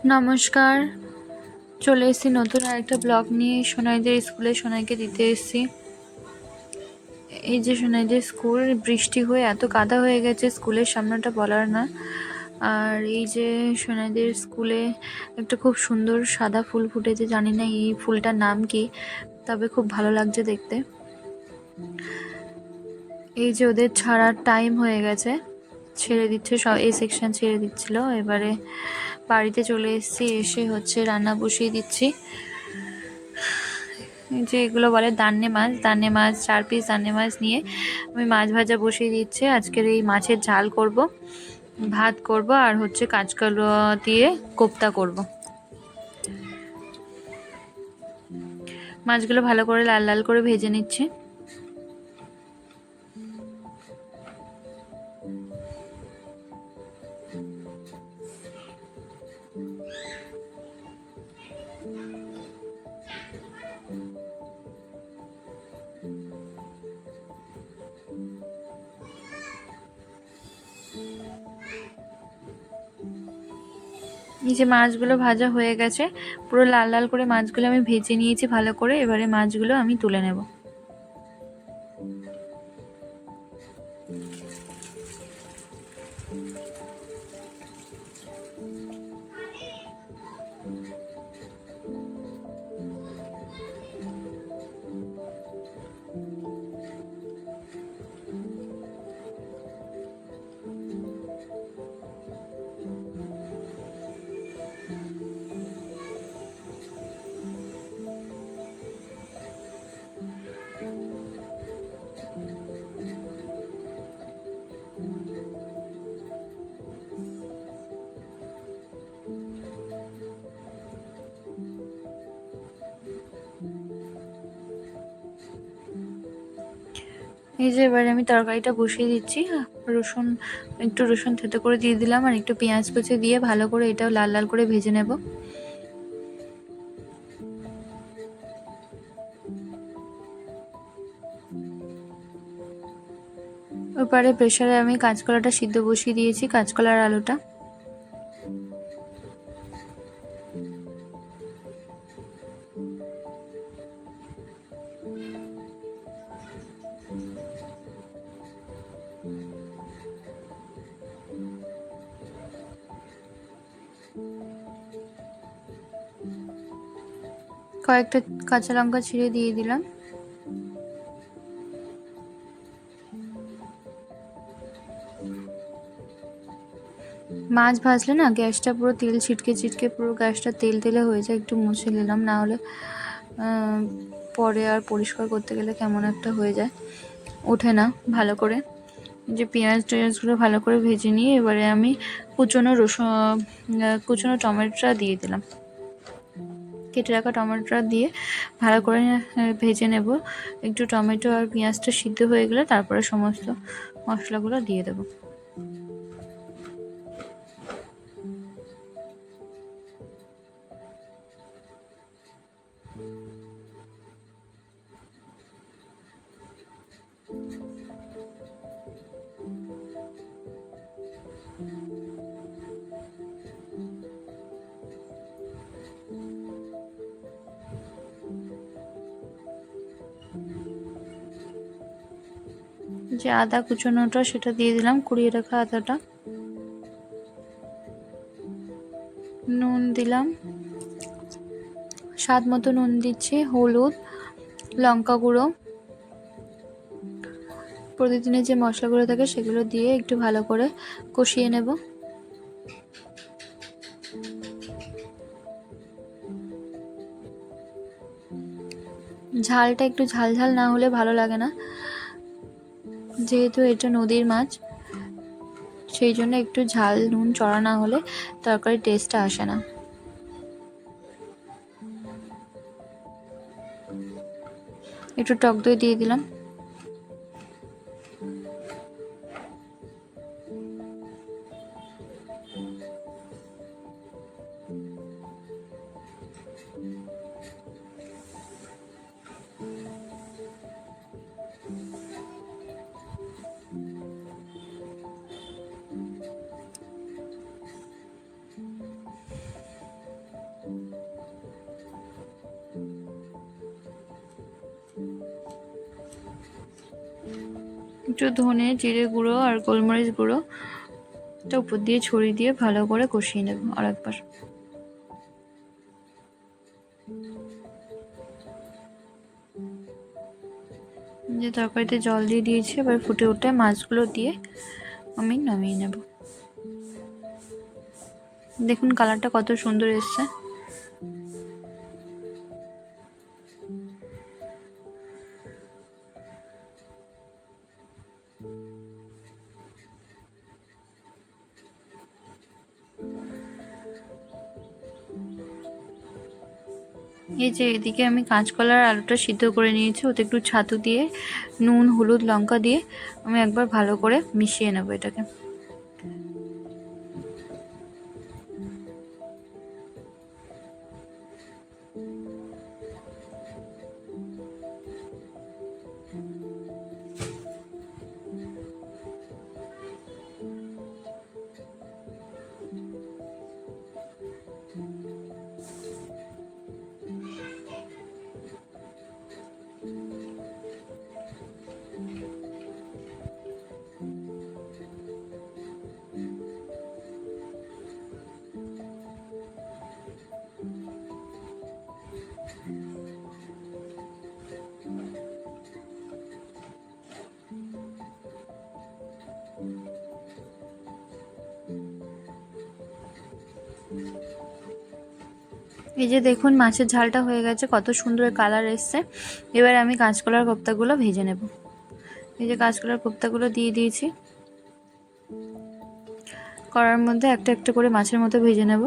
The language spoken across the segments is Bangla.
নমস্কার, চলে এসেছি নতুন আরেকটা ব্লগ নিয়ে। সোনাইদের স্কুলে সোনাইকে দিতে এসেছি। এই যে সোনাইদের স্কুল, বৃষ্টি হয়ে এত কাদা হয়ে গেছে স্কুলের সামনেটা বলার না। আর এই যে সোনাইদের স্কুলে একটা খুব সুন্দর সাদা ফুল ফুটেছে, জানি না এই ফুলটার নাম কি, তবে খুব ভালো লাগছে দেখতে। এই যে ওদের ছাড়ার টাইম হয়ে গেছে, ছেড়ে দিচ্ছে সব, এই সেকশন ছেড়ে দিচ্ছিল। এবারে বাড়িতে চলে এসেছি, এসে হচ্ছে রান্না বসিয়ে দিচ্ছি। যে এগুলো বলে দান্নে মাছ, 4 পিস দান্নে মাছ নিয়ে আমি মাছ ভাজা বসিয়ে দিচ্ছি। আজকের এই মাছের ঝাল করব, ভাত করব, আর হচ্ছে কাঁচকলা দিয়ে কোপ্তা করব। মাছগুলো ভালো করে লাল লাল করে ভেজে নিচ্ছি। এই যে মাছগুলো ভাজা হয়ে গেছে, পুরো লাল লাল করে মাছগুলো আমি ভেজে নিয়েছি ভালো করে। এবারে মাছগুলো আমি তুলে নেব। এই যে এবারে আমি তরকারিটা বসিয়ে দিচ্ছি। একটু রসুন থেতো করে দিয়ে দিলাম, আর একটু পেঁয়াজ কুচি দিয়ে ভালো করে এটাও লাল লাল করে ভেজে নেব। ওপারে প্রেসারে আমি কাঁচকলাটা সিদ্ধ বসিয়ে দিয়েছি, কাঁচকলার আলুটা। কয়েকটা কাঁচা লঙ্কা ছিঁড়ে দিয়ে দিলাম। মাছ ভাজলে না গ্যাসটা পুরো তেল ছিটকে ছিটকে পুরো গ্যাসটা তেল তেলে হয়ে যায়, একটু মুছে নিলাম, না হলে পরে আর পরিষ্কার করতে গেলে কেমন একটা হয়ে যায়, ওঠে না ভালো করে। যে পেঁয়াজ টেয়াজগুলো ভালো করে ভেজে নিয়ে এবারে আমি কুচনো টমেটোটা দিয়ে দিলাম। কেটে রাখা টমেটোটা দিয়ে ভালো করে ভেজে নেব। একটু টমেটো আর পেঁয়াজটা সিদ্ধ হয়ে গেলে তারপরে সমস্ত মশলাগুলো দিয়ে দেবো। যে আদা কুচনোটা সেটা দিয়ে দিলাম, কুড়িয়ে রাখা আদাটা। নুন দিলাম, স্বাদ মতো নুন দিচ্ছি, হলুদ, লঙ্কা গুঁড়ো, প্রতিদিনের যে মশলাগুলো থাকে সেগুলো দিয়ে একটু ভালো করে কষিয়ে নেব। ঝালটা একটু ঝাল ঝাল না হলে ভালো লাগে না, যেহেতু এটা নদীর মাছ, সেই জন্য একটু ঝাল নুন চড়া না হলে তরকারির টেস্টটা আসে না। একটু টক দই দিয়ে দিলাম। একটু ধনে জিরে গুঁড়ো আর গোলমরিচ গুঁড়ো এটা উপর দিয়ে ছড়িয়ে দিয়ে ভালো করে কষিয়ে নেব আরেকবার। যে তরকারিতে জল দিয়ে দিয়েছি, এবার ফুটে উঠে মাছগুলো দিয়ে আমি নামিয়ে নেব। দেখুন কালারটা কত সুন্দর এসছে। এই যে এদিকে আমি কাঁচকলার আলুটা সিদ্ধ করে নিয়েছি, ওতে একটু ছাতু দিয়ে নুন হলুদ লঙ্কা দিয়ে আমি একবার ভালো করে মিশিয়ে নেব এটাকে। এই যে দেখুন মাছের ঝালটা হয়ে গেছে, কত সুন্দর কালার এসছে। এবার আমি কাঁচকলার কোপ্তাগুলো ভেজে নেব। এই যে কাঁচকলার কোপ্তাগুলো দিয়ে দিয়েছি কড়ার মধ্যে, একটা একটা করে মাছের মতো ভেজে নেব।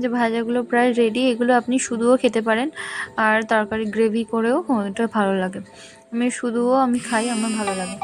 যে ভাজাগুলো প্রায় রেডি, এগুলো আপনি শুধুও খেতে পারেন আর তরকারি গ্রেভি করেও এটা ভালো লাগে। আমি শুধুও আমি খাই, আমার ভালো লাগে।